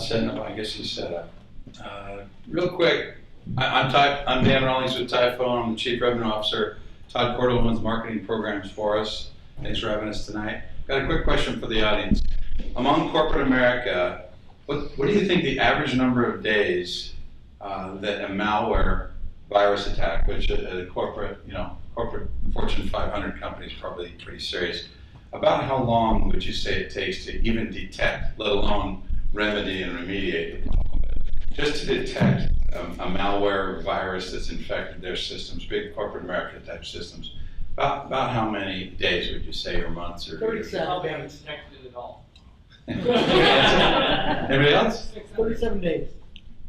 setting up, I guess he's set up. Real quick, I'm Dan Rawlings with Tyfone. I'm the Chief Revenue Officer. Todd Cordell runs marketing programs for us. Thanks for having us tonight. Got a quick question for the audience. Among corporate America, what do you think the average number of days that a malware virus attack, which a corporate Fortune 500 company is probably pretty serious, about how long would you say it takes to even detect, let alone remedy and remediate the problem? Just to detect a malware virus that's infected their systems, big corporate America type systems, about how many days would you say, or months, or 37 Probably days. haven't detected it at all. Anybody else? 37 days.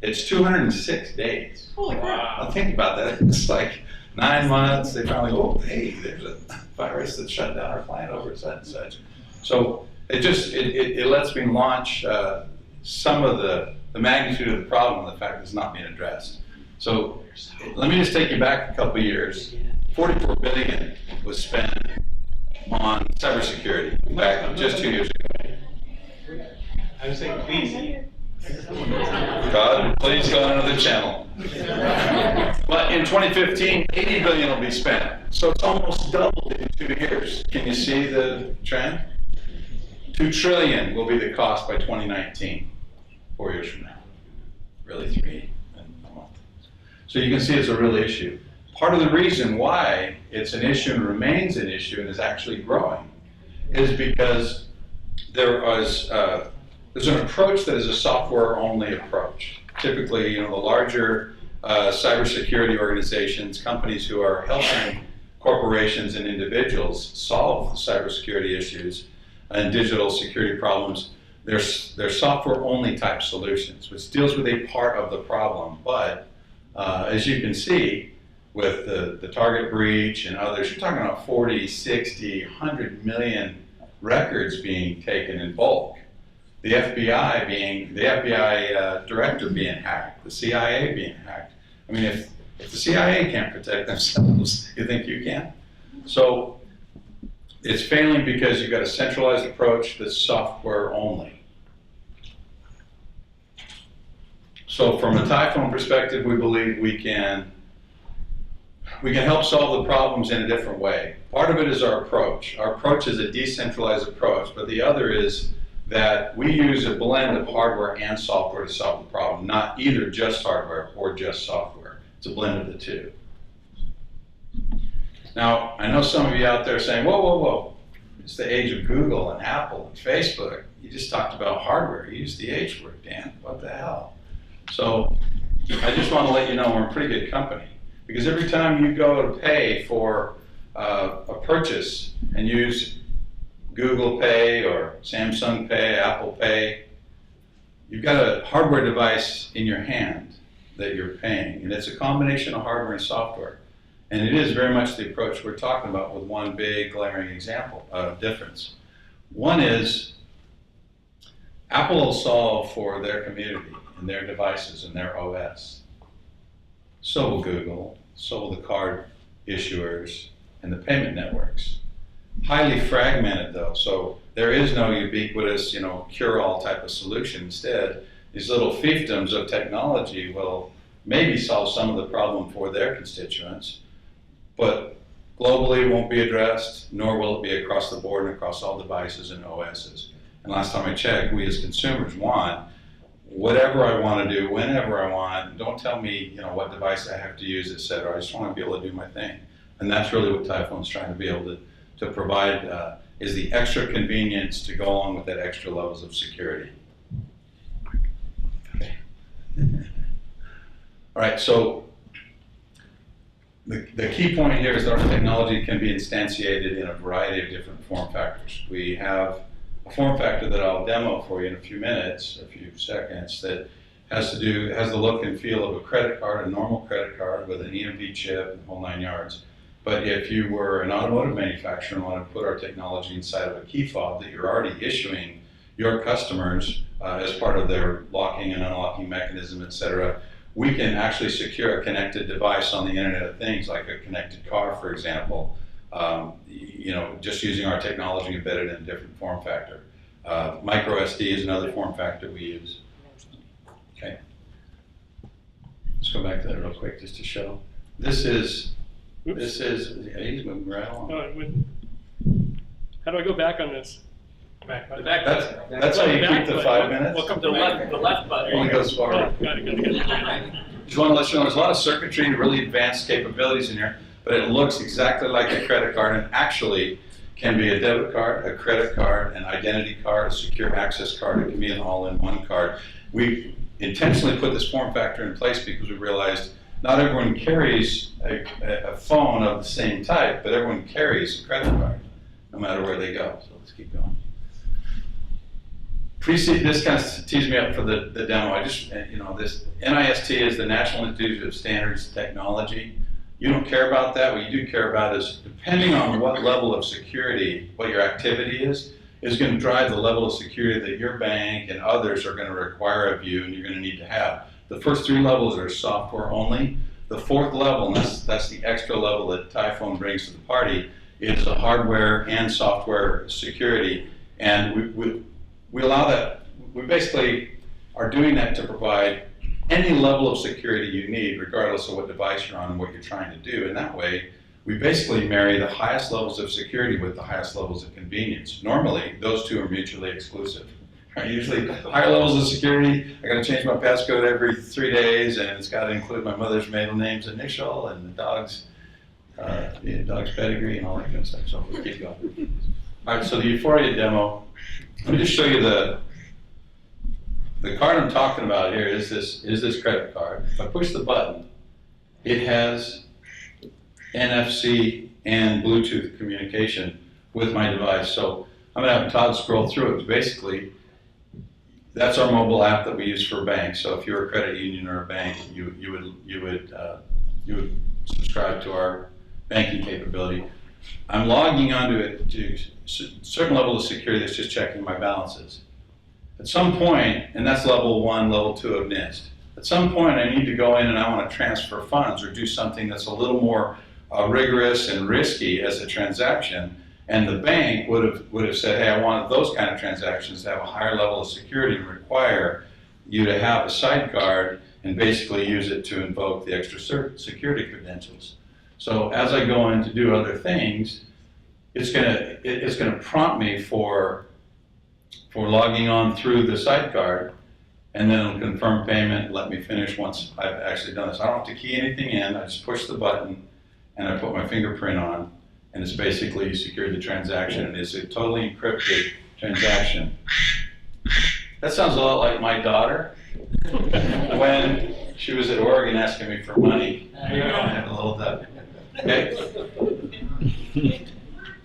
It's 206 days. Holy crap. Now think about that. It's like 9 months. They finally go, oh, hey, there's a virus that shut down our plant over such and such. So it lets me launch some of the magnitude of the problem and the fact that it's not being addressed. So let me just take you back a couple of years. 44 billion was spent on cybersecurity back just 2 years ago. I was saying, please. God, please go on another channel. But in 2015, 80 billion will be spent. So it's almost doubled in 2 years. Can you see the trend? 2 trillion will be the cost by 2019, 4 years from now. Really 3 and a month. So you can see it's a real issue. Part of the reason why it's an issue and remains an issue and is actually growing is because there's an approach that is a software-only approach. Typically, the larger cybersecurity organizations, companies who are helping corporations and individuals solve the cybersecurity issues and digital security problems, they're software-only type solutions, which deals with a part of the problem. But as you can see, with the Target breach and others, you're talking about 40, 60, 100 million records being taken in bulk. The FBI director being hacked, the CIA being hacked. I mean, if the CIA can't protect themselves, you think you can? So it's failing because you've got a centralized approach that's software only. So from a Tyfone perspective, we believe we can help solve the problems in a different way. Part of it is our approach. Our approach is a decentralized approach, but the other is that we use a blend of hardware and software to solve the problem, not either just hardware or just software. It's a blend of the two. Now, I know some of you out there saying, whoa, whoa, whoa, it's the age of Google and Apple and Facebook. You just talked about hardware. You used the H word, Dan. What the hell? So I just want to let you know we're a pretty good company, because every time you go to pay for a purchase and use Google Pay or Samsung Pay, Apple Pay, you've got a hardware device in your hand that you're paying, and it's a combination of hardware and software. And it is very much the approach we're talking about, with one big glaring example difference. One is Apple will solve for their community and their devices and their OS. So will Google, so will the card issuers and the payment networks. Highly fragmented though, so there is no ubiquitous, cure-all type of solution. Instead, these little fiefdoms of technology will maybe solve some of the problem for their constituents, but globally won't be addressed, nor will it be across the board and across all devices and OSs. And last time I checked, we as consumers want whatever I want to do, whenever I want. Don't tell me, what device I have to use, etc. I just want to be able to do my thing. And that's really what Tyfone's trying to be able to provide, is the extra convenience to go along with that extra levels of security. Okay. All right, so the key point here is that our technology can be instantiated in a variety of different form factors. We have a form factor that I'll demo for you in a few minutes, a few seconds, that has the look and feel of a credit card, a normal credit card with an EMV chip and the whole 9 yards. But if you were an automotive manufacturer and wanted to put our technology inside of a key fob that you're already issuing your customers as part of their locking and unlocking mechanism, etc., we can actually secure a connected device on the Internet of Things, like a connected car, for example, just using our technology embedded in a different form factor. Micro SD is another form factor we use. Let's go back to that real quick just to show. This is, yeah, he's moving right along. How do I go back on this? Back. That's how you keep the 5 minutes. Welcome The left button. Only goes forward. Oh, got it. Just want to let you know there's a lot of circuitry and really advanced capabilities in here, but it looks exactly like a credit card and actually can be a debit card, a credit card, an identity card, a secure access card. It can be an all-in-one card. We intentionally put this form factor in place because we realized not everyone carries a phone of the same type, but everyone carries a credit card, no matter where they go. So let's keep going. This kind of tees me up for the demo. I just, this NIST is the National Institute of Standards and Technology. You don't care about that. What you do care about is, depending on what level of security, what your activity is going to drive the level of security that your bank and others are going to require of you and you're going to need to have. The first 3 levels are software only. The 4th level, and that's the extra level that Tyfone brings to the party, is the hardware and software security. And we allow that. We basically are doing that to provide any level of security you need, regardless of what device you're on and what you're trying to do. And that way, we basically marry the highest levels of security with the highest levels of convenience. Normally, those two are mutually exclusive. Right? Usually, higher levels of security, I got to change my passcode every 3 days, and it's got to include my mother's maiden name's initial and the dog's pedigree and all that kind of stuff. So we'll keep going. All right, so the Euphoria demo. Let me just show you the card I'm talking about here is this credit card. If I push the button, it has NFC and Bluetooth communication with my device. So I'm going to have Todd scroll through it. Basically, that's our mobile app that we use for banks. So if you're a credit union or a bank, you would subscribe to our banking capability. I'm logging onto it to a certain level of security that's just checking my balances. At some point, and that's level 1, level 2 of NIST, at some point I need to go in and I want to transfer funds or do something that's a little more rigorous and risky as a transaction, and the bank would have said, hey, I want those kind of transactions to have a higher level of security and require you to have a sidecar and basically use it to invoke the extra security credentials. So as I go in to do other things, it's gonna prompt me for logging on through the sidecar, and then it'll confirm payment and let me finish once I've actually done this. I don't have to key anything in. I just push the button and I put my fingerprint on, and it's basically secured the transaction, and it's a totally encrypted transaction. That sounds a lot like my daughter when she was at Oregon asking me for money. I had a little duck. Okay.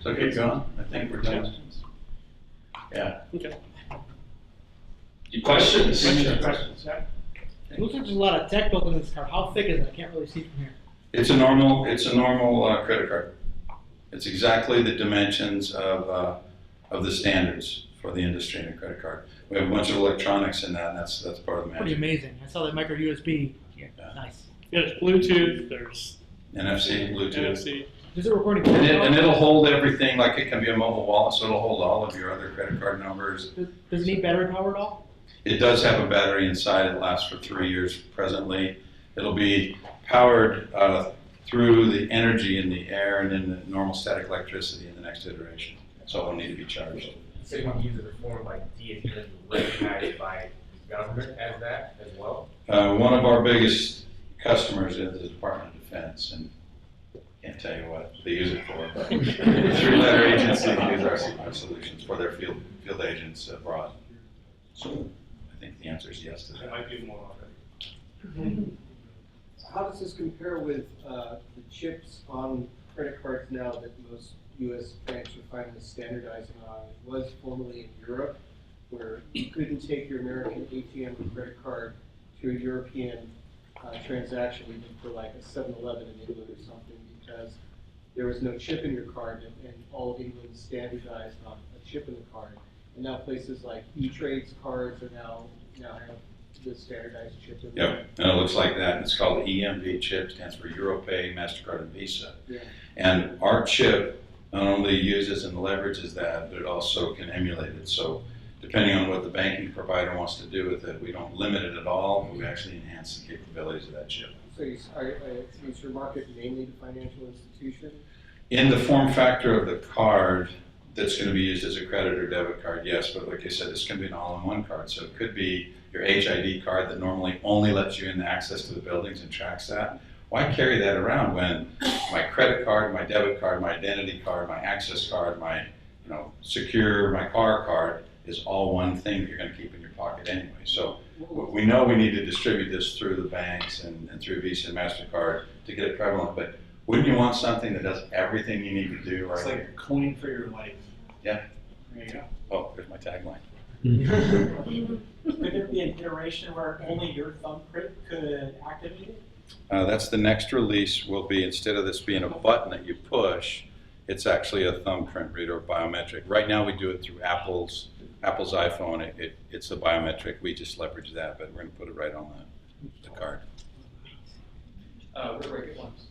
So keep going. I think we're done. Yeah. Okay. Questions? Questions? Yeah. It looks like there's a lot of tech built in this card. How thick is it? I can't really see from here. It's a normal credit card. It's exactly the dimensions of the standards for the industry in a credit card. We have a bunch of electronics in that, and that's part of the Pretty magic. amazing. I saw that micro USB. Yeah. Nice. Yeah, there's Bluetooth, there's NFC, Bluetooth. NFC. Does it record And it'll hold everything, like it can be a mobile wallet, so it'll hold all of your other credit card numbers. Does it need battery power at all? It does have a battery inside. It lasts for 3 years presently. It'll be powered through the energy in the air and in the normal static electricity in the next iteration. So it'll need to be charged. So you want to use it as a form like DSP recognized by the government as that as well? One of our biggest customers is the Department of Defense, and can't tell you what they use it for, but 3-letter agency use our solutions for their field agents abroad. So I think the answer is yes to There that. might be more already. How does this compare with the chips on credit cards now that most U.S. banks are finally standardizing on? It was formerly in Europe, where you couldn't take your American ATM or credit card to a European transaction, even for like a 7-Eleven in England or something, because there was no chip in your card, and all of England standardized on a chip in the card. And now places like E-Trade's cards are now have the standardized chip in there. Yep, and it looks like that. It's called the EMV chip, stands for Europay, MasterCard, and Visa. Yeah. And our chip not only uses and leverages that, but it also can emulate it. So depending on what the banking provider wants to do with it, we don't limit it at all. We actually enhance the capabilities of that chip. So is your market mainly the financial institution? In the form factor of the card that's going to be used as a credit or debit card, yes, but like I said, this can be an all-in-one card. So it could be your HID card that normally only lets you in access to the buildings and tracks that. Why carry that around when my credit card, my debit card, my identity card, my access card, my secure, my car card is all one thing that you're going to keep in your pocket anyway. So we know we need to distribute this through the banks and through Visa and MasterCard to get it prevalent, but wouldn't you want something that does everything you need to do right? It's like a coin for your life. Yeah. There you go. Oh, there's my tagline. Could there be an iteration where only your thumbprint could activate it? That's the next release will be, instead of this being a button that you push, it's actually a thumbprint reader or biometric. Right now we do it through Apple's iPhone. It's a biometric. We just leverage that, but we're going to put it right on the card. Where do I get ones?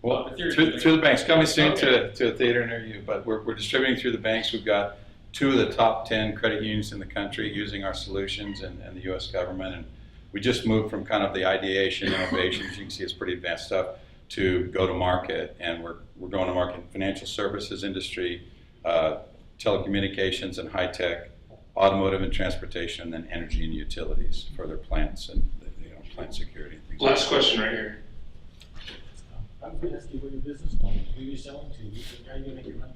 Well, through the banks. Coming soon to a theater near you, but we're distributing through the banks. We've got 2 of the top 10 credit unions in the country using our solutions and the U.S. government. And we just moved from kind of the ideation, innovation, as you can see, it's pretty advanced stuff, to go to market. And we're going to market in financial services industry, telecommunications and high tech, automotive and transportation, and then energy and utilities for their plants and plant security and things like that. Last question right here. I was gonna ask you what your business model, who are you selling to, how are you gonna make your money?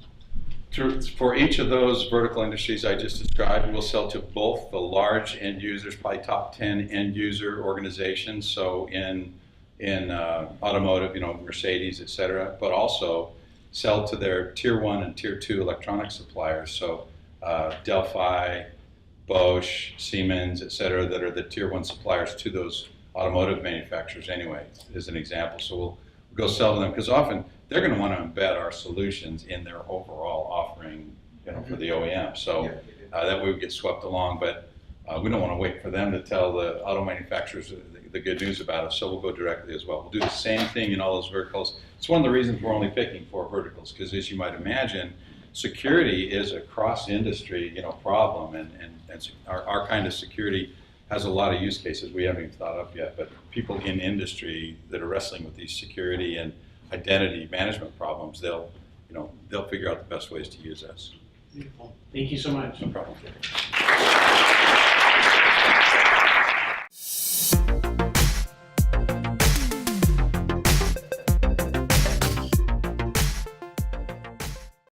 For each of those vertical industries I just described, we'll sell to both the large end users, probably top 10 end user organizations, so in automotive, Mercedes, et cetera, but also sell to their tier 1 and tier 2 electronic suppliers, so Delphi, Bosch, Siemens, et cetera, that are the tier 1 suppliers to those automotive manufacturers anyway, as an example. So we'll go sell to them, because often they're going to want to embed our solutions in their overall offering, for the OEM. So that way we get swept along, but we don't want to wait for them to tell the auto manufacturers the good news about us, so we'll go directly as well. We'll do the same thing in all those verticals. It's one of the reasons we're only picking 4 verticals, because as you might imagine, security is a cross-industry, problem, and our kind of security has a lot of use cases we haven't even thought of yet, but people in industry that are wrestling with these security and identity management problems, they'll figure out the best ways to use us. Beautiful. Thank you so much. No problem.